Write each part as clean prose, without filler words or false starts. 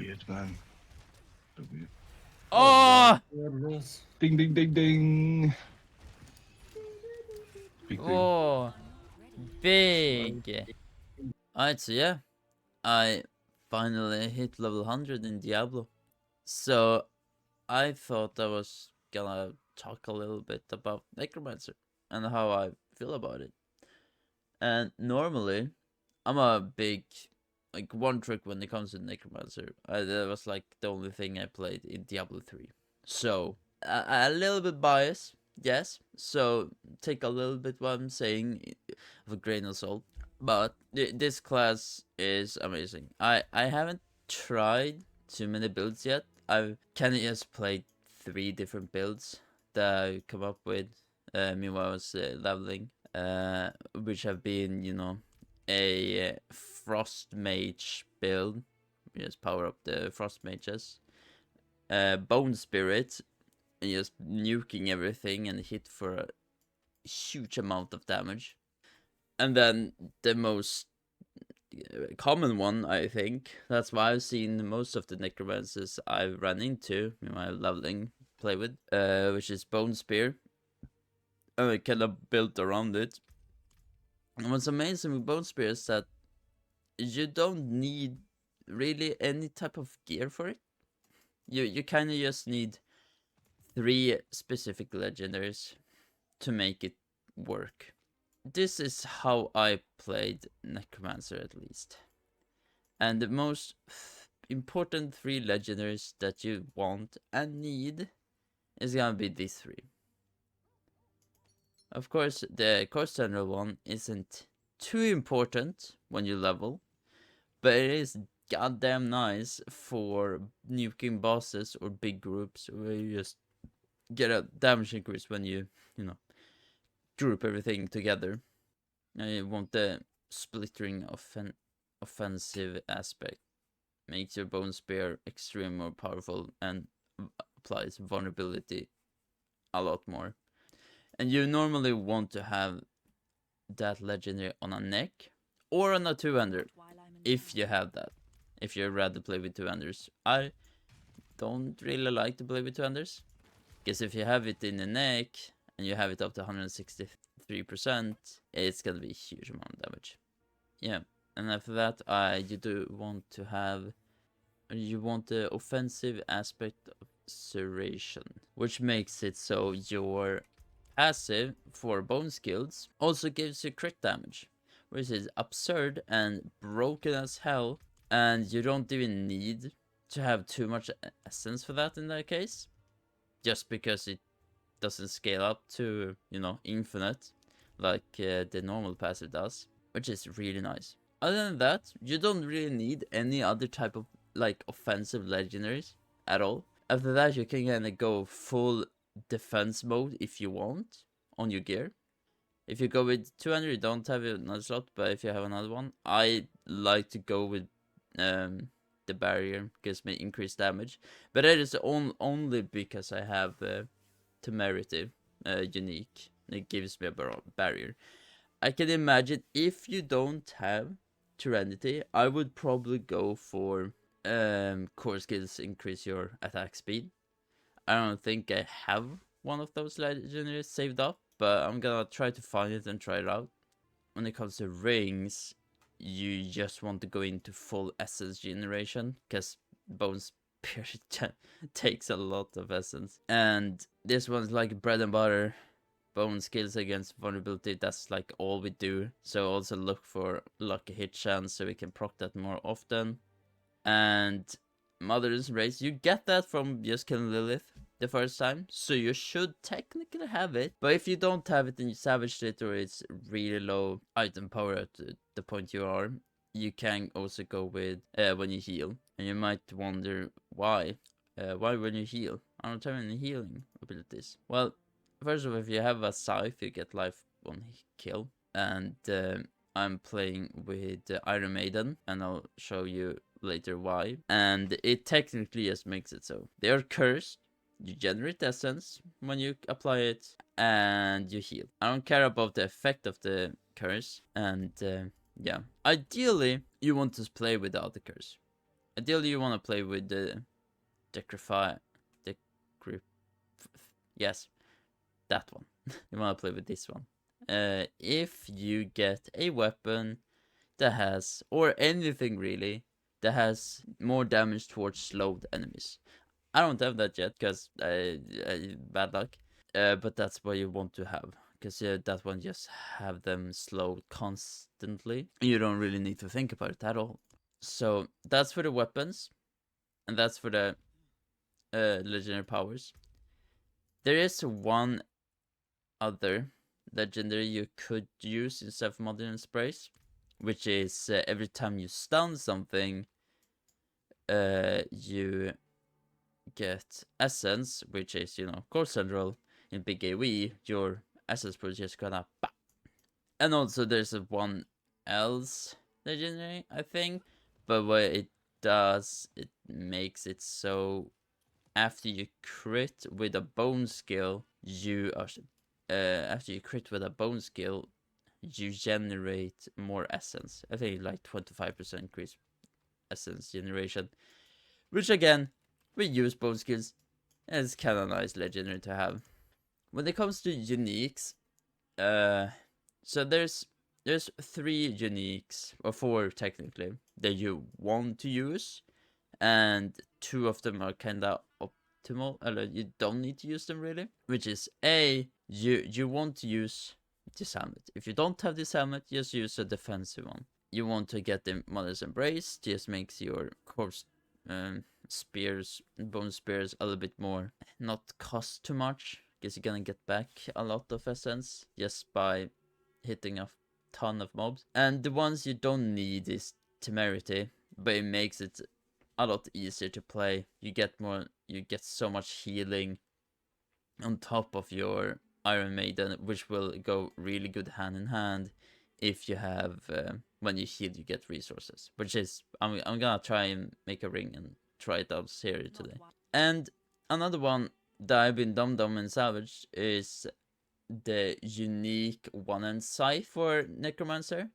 weird, man. So weird. Oh! Goodness. Ding, ding, ding, ding. Big ding. Oh! Big! Alright, so yeah. I finally hit level 100 in Diablo. So, I thought I was gonna talk a little bit about Necromancer and how I feel about it. And normally, I'm a big, like, one trick when it comes to Necromancer. That was like the only thing I played in Diablo 3. So, a little bit biased, yes. So, take a little bit what I'm saying with a grain of salt. But this class is amazing. I haven't tried too many builds yet. I've kind of just played 3 different builds that I come up with meanwhile I was leveling. Which have been, you know, a Frost Mage build. Just power up the Frost Mages. Bone Spirit, and just nuking everything and hit for a huge amount of damage. And then the most common one, I think, that's why I've seen most of the Necromancers I've run into in my leveling play with, which is Bone Spear. And I kind of built around it. And what's amazing with Bone Spear is that you don't need really any type of gear for it. You kind of just need 3 specific legendaries to make it work. This is how I played Necromancer, at least. And the most important 3 legendaries that you want and need is gonna be these 3. Of course, the core standard one isn't too important when you level, but it is goddamn nice for nuking bosses or big groups where you just get a damage increase when you know, group everything together. And you want the splittering offensive aspect. Makes your Bone Spear extremely more powerful and applies vulnerability a lot more. And you normally want to have that legendary on a neck or on a 2-hander if you have that. If you'd rather play with 2-handers. I don't really like to play with 2-handers, because if you have it in the neck and you have it up to 163%, it's gonna be a huge amount of damage. Yeah, and after that, you do want to have, you want the offensive aspect of Serration, which makes it so your passive for bone skills also gives you crit damage, which is absurd and broken as hell, and you don't even need to have too much essence for that in that case, just because it doesn't scale up to, you know, infinite like the normal passive does, which is really nice. Other than that, you don't really need any other type of like offensive legendaries at all. After that, you can kind of go full defense mode if you want on your gear. If you go with 200, you don't have another slot, but if you have another one, I like to go with the barrier, gives me increased damage, but that is only because I have temerity unique. It gives me a barrier. I can imagine if you don't have Serenity, I would probably go for core skills increase your attack speed. I don't think I have one of those legendaries saved up, but I'm gonna try to find it and try it out. When it comes to rings, you just want to go into full essence generation, because Bone Spear takes a lot of essence. And this one's like bread and butter. Bone skills against vulnerability, that's like all we do. So also look for lucky hit chance so we can proc that more often. And Mother's Race, you get that from just killing Lilith the first time, so you should technically have it. But if you don't have it and you savaged it, or it's really low item power at the point you are, you can also go with when you heal. And you might wonder why. Why when you heal? I don't have any healing abilities. Well, first of all, if you have a scythe, you get life on kill. And I'm playing with Iron Maiden, and I'll show you later why. And it technically just makes it so. They are cursed. You generate essence when you apply it, and you heal. I don't care about the effect of the curse. And yeah, ideally, you want to play without the curse. Ideally, you want to play with the Decrify. Yes, that one. You want to play with this one. If you get a weapon that has, or anything really, that has more damage towards slowed enemies. I don't have that yet, because bad luck. But that's what you want to have, because that one just have them slowed constantly. You don't really need to think about it at all. So that's for the weapons, and that's for the legendary powers. There is one other legendary you could use instead of modern sprays, which is every time you stun something, you get essence, which is, you know, core central. In big AoE, your essence pool is just gonna bah! And also there's a one else legendary, I think, but what it does, it makes it so after you crit with a bone skill, you are after you crit with a bone skill, you generate more essence. I think like 25% increase essence generation, which again, we use bone skills, and it's kind of nice legendary to have. When it comes to uniques, so there's 3 uniques, or 4 technically, that you want to use, and 2 of them are kinda optimal. You don't need to use them really, which is you want to use this helmet. If you don't have this helmet, just use a defensive one. You want to get the Mother's Embrace, just makes your corpse spears, bone spears, a little bit more, not cost too much, because you're gonna get back a lot of essence just by hitting a ton of mobs. And the ones you don't need is Temerity, but it makes it a lot easier to play. You get so much healing on top of your Iron Maiden, which will go really good hand in hand if you have when you heal you get resources, which is I'm gonna try and make a ring and try it out here today. And another one that I've been dumb and savage is the unique one-end scythe for Necromancer.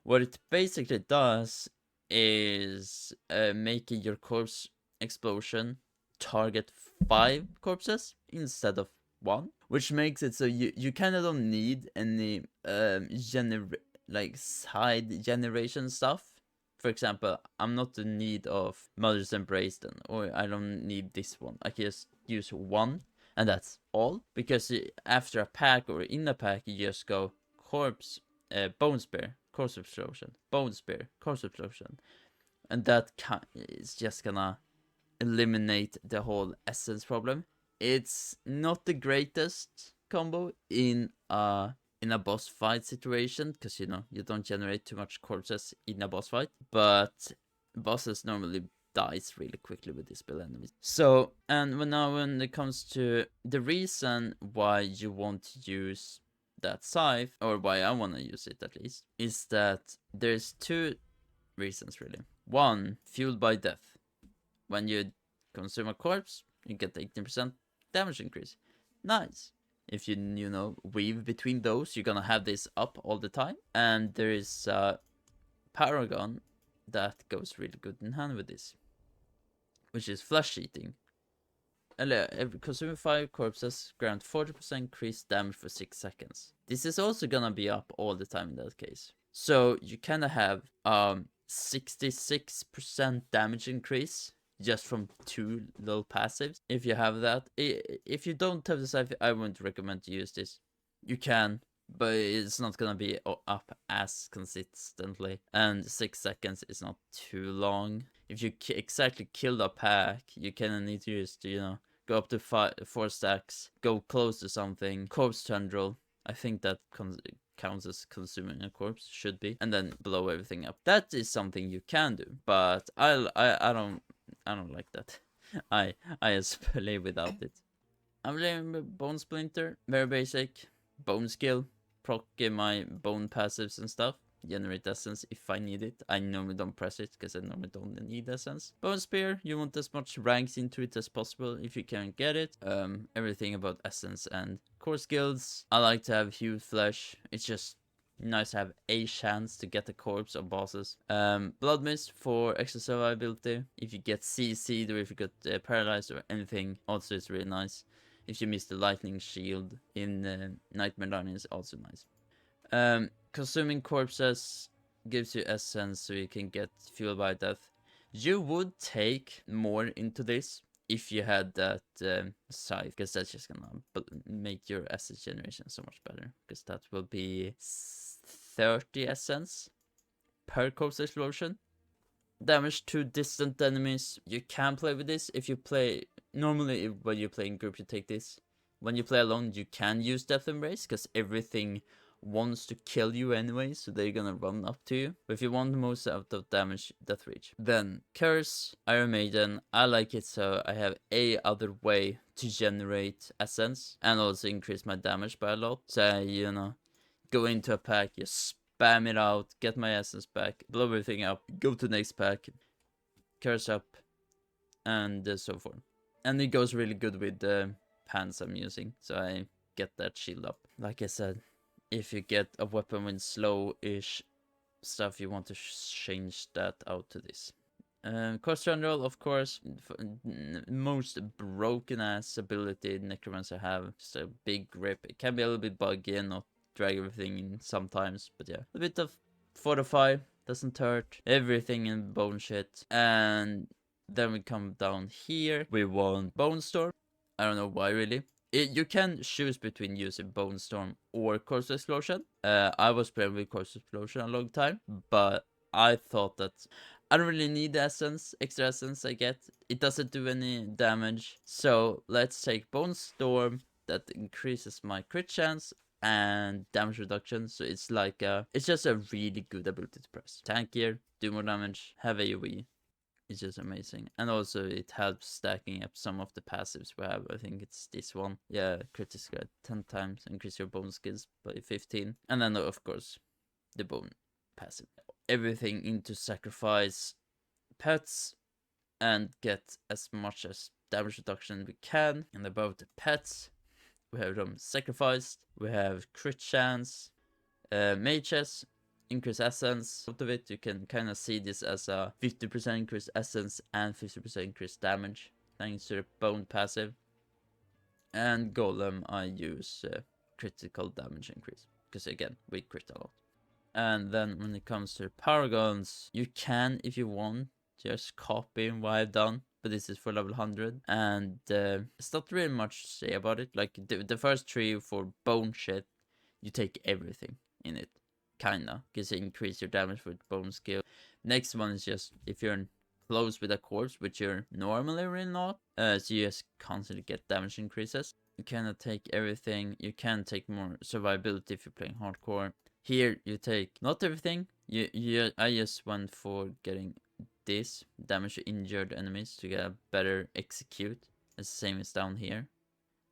What it basically does is making your corpse explosion target 5 corpses instead of 1, which makes it so you kind of don't need any like side generation stuff. For example, I'm not in need of Mother's Embrace then, or I don't need this one. I can just use 1, and that's all. Because after a pack or in a pack, you just go corpse, bone spear, corpse explosion, bone spear, corpse explosion, and that is just gonna eliminate the whole essence problem. It's not the greatest combo in a boss fight situation, because you know you don't generate too much corpses in a boss fight, but bosses normally dies really quickly with this build enemies. So, and when it comes to the reason why you want to use that scythe, or why I want to use it at least, is that there's 2 reasons really. 1, fueled by death. When you consume a corpse, you get 18% damage increase. Nice. If you know, weave between those, you're gonna have this up all the time. And there is Paragon that goes really good in hand with this, which is flesh eating. Consuming 5 corpses grant 40% increased damage for 6 seconds. This is also gonna be up all the time in that case. So you kinda have 66% damage increase just from 2 little passives. If you have that, if you don't have this, I wouldn't recommend to use this. You can, but it's not gonna be up as consistently, and 6 seconds is not too long. If you exactly kill a pack, you kinda need to use to, you know, go up to 4 stacks, go close to something, corpse tendril. I think that counts as consuming a corpse, should be, and then blow everything up. That is something you can do, but I don't like that. I just play without it. I'm playing with Bone Splinter, very basic, bone skill, proc my bone passives and stuff, generate essence if I need it. I normally don't press it because I normally don't need essence. Bone Spear, you want as much ranks into it as possible if you can get it. Everything about essence and core skills. I like to have hued flesh. It's just Nice to have a chance to get a corpse of bosses. Blood Mist for extra survivability. If you get CC'd or if you get paralyzed or anything, also it's really nice. If you miss the lightning shield in Nightmare Dungeon, also nice. Consuming corpses gives you essence so you can get fueled by death. You would take more into this if you had that scythe, because that's just gonna make your essence generation so much better, because that will be 30 essence per corpse explosion. Damage to distant enemies. You can play with this if you play normally. When you play in group, you take this. When you play alone, you can use Death Embrace, because everything wants to kill you anyway, so they're gonna run up to you. But if you want the most out of damage, Death Reach. Then Curse, Iron Maiden. I like it so I have a other way to generate essence and also increase my damage by a lot. So you know, go into a pack, just spam it out, get my essence back, blow everything up, go to the next pack, Curse up, and so forth. And it goes really good with the pants I'm using, so I get that shield up. Like I said, if you get a weapon with slow-ish stuff, you want to change that out to this. Cost General, of course, most broken-ass ability Necromancer have. Just a big grip. It can be a little bit buggy and not drag everything in sometimes, but yeah. A bit of Fortify, doesn't hurt. Everything in bone shit. And then we come down here. We want Bone Storm. I don't know why, really. You can choose between using Bone Storm or Corpse Explosion. I was playing with Corpse Explosion a long time, but I thought that I don't really need the essence, extra essence I get. It doesn't do any damage. So let's take Bone Storm. That increases my crit chance and damage reduction. So it's like it's just a really good ability to press. Tankier, do more damage, have AoE. It's just amazing. And also it helps stacking up some of the passives we have. I think it's this one. Yeah, critical 10 times, increase your bone skills by 15. And then of course the bone passive. Everything into sacrifice pets and get as much as damage reduction we can. And above the pets, we have them sacrificed. We have crit chance, mages, increase essence. Out of it, you can kind of see this as a 50% increase essence and 50% increase damage thanks to the bone passive. And golem, I use critical damage increase because again we crit a lot. And then when it comes to paragons, you can, if you want, just copy what I've done, but this is for level 100, and it's not really much to say about it. Like the first 3 for bone shit, you take everything in it. Kinda, because it increase your damage with bone skill. Next one is just if you're close with a corpse, which you're normally really not, so you just constantly get damage increases. You cannot take everything. You can take more survivability if you're playing hardcore. Here you take not everything. I just went for getting this damage to injured enemies to get a better execute. It's the same as down here.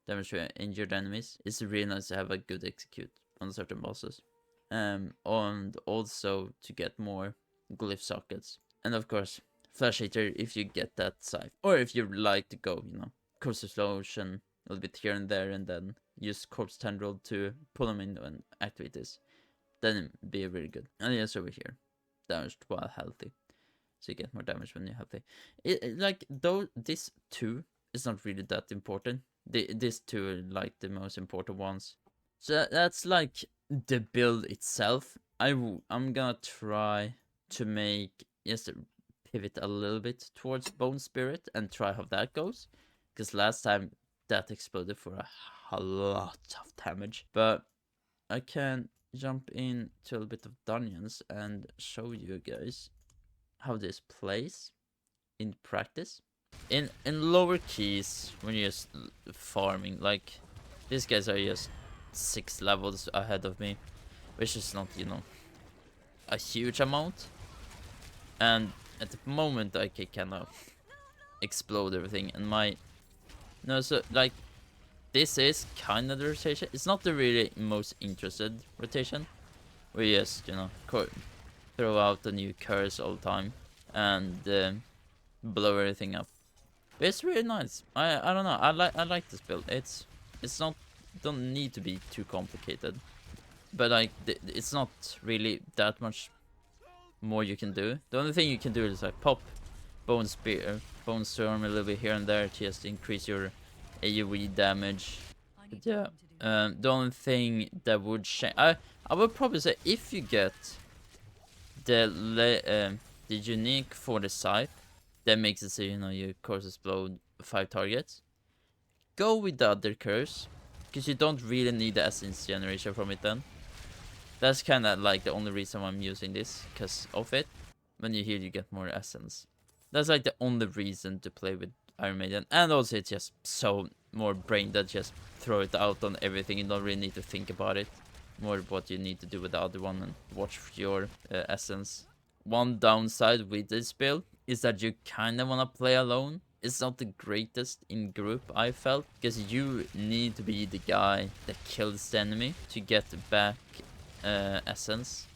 Damage to injured enemies. It's really nice to have a good execute on certain bosses. And also to get more glyph sockets. And of course, Flash Hitter if you get that scythe. Or if you like to go, you know, Corpse Explosion a little bit here and there, and then use Corpse Tendril to pull them in and activate this. Then it'd be really good. And yes, over here, damaged while healthy. So you get more damage when you're healthy. Like, though, this 2 is not really that important. These 2 are like the most important ones. So that's like the build itself. I'm gonna try to make just pivot a little bit towards Bone Spirit and try how that goes, because last time that exploded for a lot of damage. But I can jump into a little bit of dungeons and show you guys how this plays in practice. In lower keys, when you're just farming, like these guys are just 6 levels ahead of me, which is not, you know, a huge amount. And at the moment I can kind of explode everything, and my so like this is kind of the rotation. It's not the really most interested rotation. We just, you know, throw out a new curse all the time and blow everything up. But it's really nice. I don't know. I like this build. It's not, don't need to be too complicated. but like it's not really that much more you can do. The only thing you can do is like pop Bone Spear, Bone Storm a little bit here and there to just increase your AoE damage. But yeah, the only thing that would change, I would probably say if you get the unique for the scythe, that makes it so you know you course explode 5 targets. Go with the other curse, because you don't really need the essence generation from it then. That's kind of like the only reason why I'm using this, because of it. When you heal, you get more essence. That's like the only reason to play with Iron Maiden. And also it's just so more brain that just throw it out on everything. You don't really need to think about it. More what you need to do with the other one and watch your essence. One downside with this build is that you kind of want to play alone. It's not the greatest in group, I felt, because you need to be the guy that kills the enemy to get back essence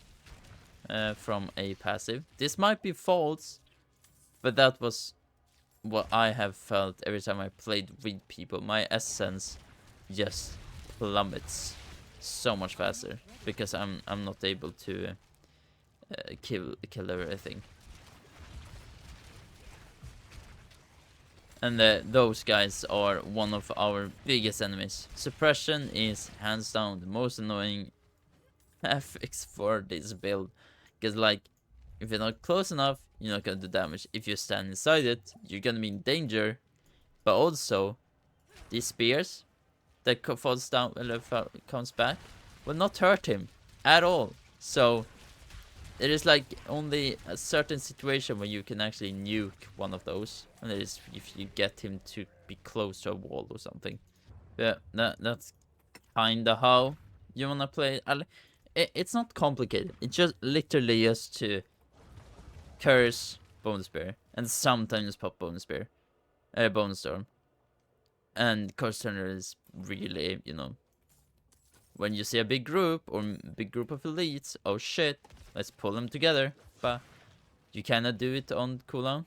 from a passive. This might be false, but that was what I have felt every time I played with people. My essence just plummets so much faster because I'm not able to kill everything. And those guys are one of our biggest enemies. Suppression is hands down the most annoying affix for this build. Because like, if you're not close enough, you're not gonna do damage. If you stand inside it, you're gonna be in danger. But also, these spears that falls down comes back will not hurt him at all. So it is like only a certain situation where you can actually nuke one of those, and it is if you get him to be close to a wall or something. Yeah, that's kinda how you wanna play. It's not complicated. It's just literally just to curse Bone Spear and sometimes pop Bone Spear, Bone Storm. And Curse Turner is really, you know, when you see a big group or big group of elites, oh shit, let's pull them together. But you cannot do it on cooldown.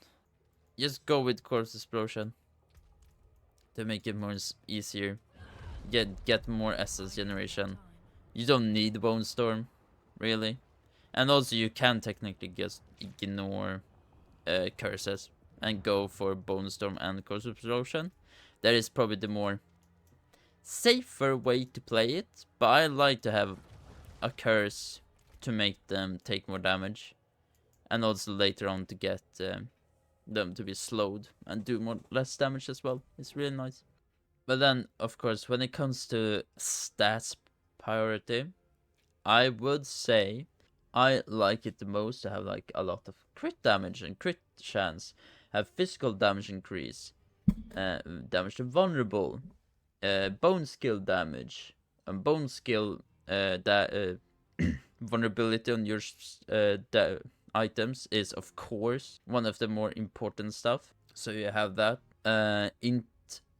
Just go with Corpse Explosion to make it more easier. Get more essence generation. You don't need Bone Storm, really. And also you can technically just ignore curses and go for Bone Storm and Corpse Explosion. That is probably the more safer way to play it, but I like to have a curse to make them take more damage, and also later on to get them to be slowed and do less damage as well. It's really nice. But then, of course, when it comes to stats priority, I would say I like it the most to have like a lot of crit damage and crit chance, have physical damage increase, damage to vulnerable, bone skill damage, and bone skill vulnerability on your items is of course one of the more important stuff. So you have that.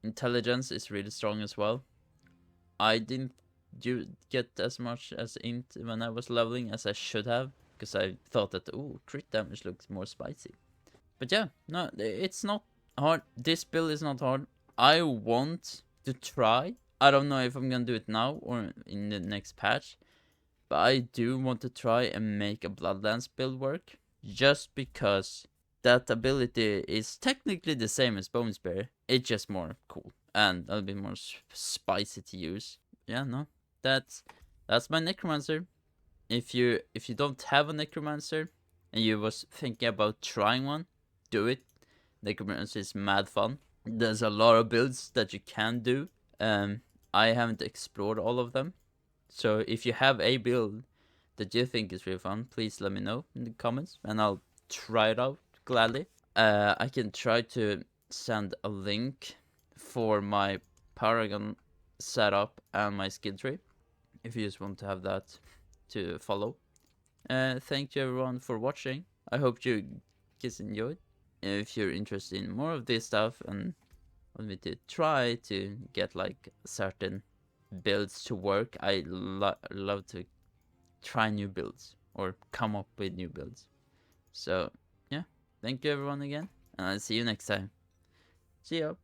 Intelligence is really strong as well. I didn't get as much as int when I was leveling as I should have, because I thought that crit damage looks more spicy. But yeah, no, it's not hard. This build is not hard. I want to try. I don't know if I'm gonna do it now or in the next patch, but I do want to try and make a Bloodlands build work, just because that ability is technically the same as Bone Spear. It's just more cool and a little bit more spicy to use. Yeah, no, that's my Necromancer. If you don't have a Necromancer and you was thinking about trying one, do it. Necromancer is mad fun. There's a lot of builds that you can do. I haven't explored all of them. So if you have a build that you think is really fun, please let me know in the comments and I'll try it out gladly. I can try to send a link for my Paragon setup and my skill tree if you just want to have that to follow. Thank you everyone for watching. I hope you guys enjoyed. If you're interested in more of this stuff and want me to try to get like certain builds to work, I love to try new builds or come up with new builds. So yeah, thank you everyone again, and I'll see you next time. See ya.